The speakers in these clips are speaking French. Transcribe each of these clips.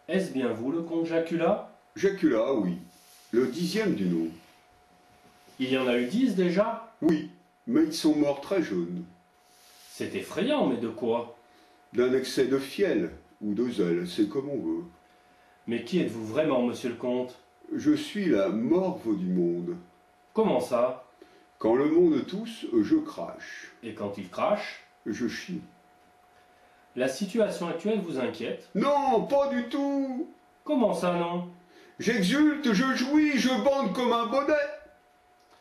Est-ce bien vous, le comte Jacula? Jacula, oui. Le 10e du nom. Il y en a eu 10 déjà? Oui, mais ils sont morts très jeunes. C'est effrayant, mais de quoi? D'un excès de fiel ou de zèle, c'est comme on veut. Mais qui êtes-vous vraiment, monsieur le comte? Je suis la morve du monde. Comment ça? Quand le monde tousse, je crache. Et quand il crache? Je chie. La situation actuelle vous inquiète? Non, pas du tout. Comment ça, non? J'exulte, je jouis, je bande comme un bonnet.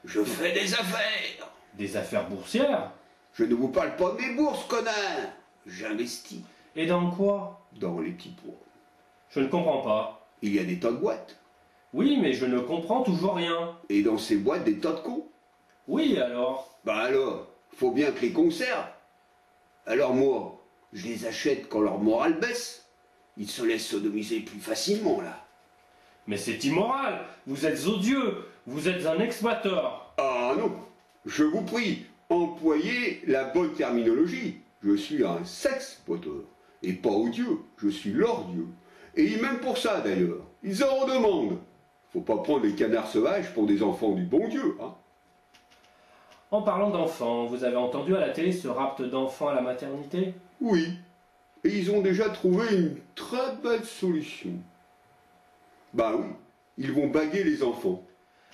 Je fais des affaires. Des affaires boursières? Je ne vous parle pas de mes bourses, connard. J'investis. Et dans quoi? Dans les petits pois. Je ne comprends pas. Il y a des tas de boîtes. Oui, mais je ne comprends toujours rien. Et dans ces boîtes, des tas de cons. Oui, alors? Bah alors, faut bien que les conservent. Alors moi, je les achète quand leur morale baisse. Ils se laissent sodomiser plus facilement, là. Mais c'est immoral. Vous êtes odieux. Vous êtes un exploiteur. Ah non, je vous prie, employez la bonne terminologie. Je suis un sex-poteur, et pas odieux, je suis leur Dieu. Et ils m'aiment pour ça, d'ailleurs. Ils en redemandent. Faut pas prendre les canards sauvages pour des enfants du bon Dieu, hein. En parlant d'enfants, vous avez entendu à la télé ce rapt d'enfants à la maternité? Oui, et ils ont déjà trouvé une très belle solution. Bah oui, ils vont baguer les enfants.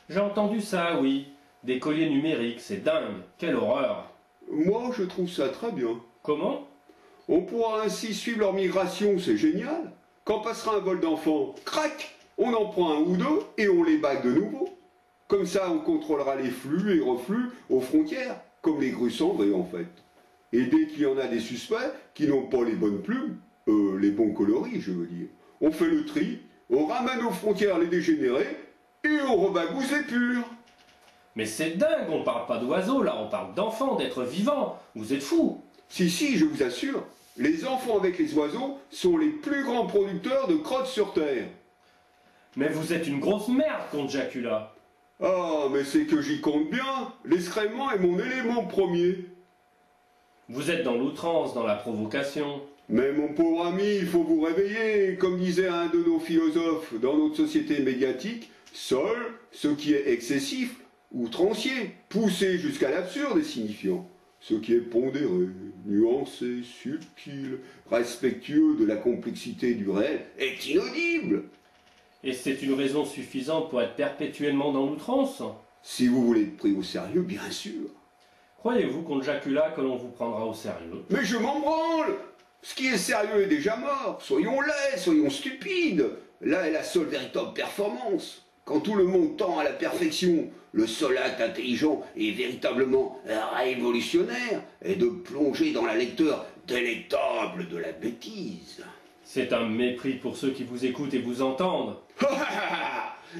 J'ai entendu ça, oui. Des colliers numériques, c'est dingue. Quelle horreur. Moi, je trouve ça très bien. Comment? On pourra ainsi suivre leur migration, c'est génial. Quand passera un vol d'enfants, crac, on en prend un ou deux et on les bague de nouveau. Comme ça, on contrôlera les flux et reflux aux frontières, comme les grues cendrées en fait. Et dès qu'il y en a des suspects qui n'ont pas les bonnes plumes, les bons coloris, je veux dire, on fait le tri, on ramène aux frontières les dégénérés et on rebagouze les purs. Mais c'est dingue, on parle pas d'oiseaux là, on parle d'enfants, d'êtres vivants. Vous êtes fous. Si, je vous assure, les enfants avec les oiseaux sont les plus grands producteurs de crottes sur Terre. Mais vous êtes une grosse merde, comte Jacula. Ah, mais c'est que j'y compte bien. L'excrément est mon élément premier. Vous êtes dans l'outrance, dans la provocation. Mais mon pauvre ami, il faut vous réveiller. Comme disait un de nos philosophes, dans notre société médiatique, seul ce qui est excessif, outrancier, poussé jusqu'à l'absurde est signifiant. Ce qui est pondéré, nuancé, subtil, respectueux de la complexité du réel est inaudible. Et c'est une raison suffisante pour être perpétuellement dans l'outrance? Si vous voulez être pris au sérieux, bien sûr. Croyez-vous, comte Jacula, que l'on vous prendra au sérieux? Mais je m'en branle. Ce qui est sérieux est déjà mort. Soyons laids, soyons stupides. Là est la seule véritable performance. Quand tout le monde tend à la perfection, le seul acte intelligent et véritablement révolutionnaire est de plonger dans la lecteur délectable de la bêtise. C'est un mépris pour ceux qui vous écoutent et vous entendent.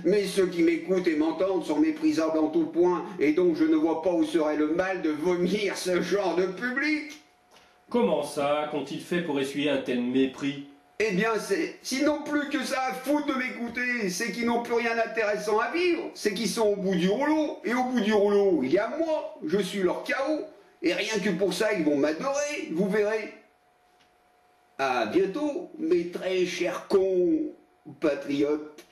Mais ceux qui m'écoutent et m'entendent sont méprisables en tout point, et donc je ne vois pas où serait le mal de vomir ce genre de public. Comment ça? Qu'ont-ils fait pour essuyer un tel mépris? Eh bien, sinon plus que ça à foutre de m'écouter, c'est qu'ils n'ont plus rien d'intéressant à vivre, c'est qu'ils sont au bout du rouleau, et au bout du rouleau, il y a moi, je suis leur chaos, et rien que pour ça, ils vont m'adorer, vous verrez. À bientôt, mes très chers compatriotes.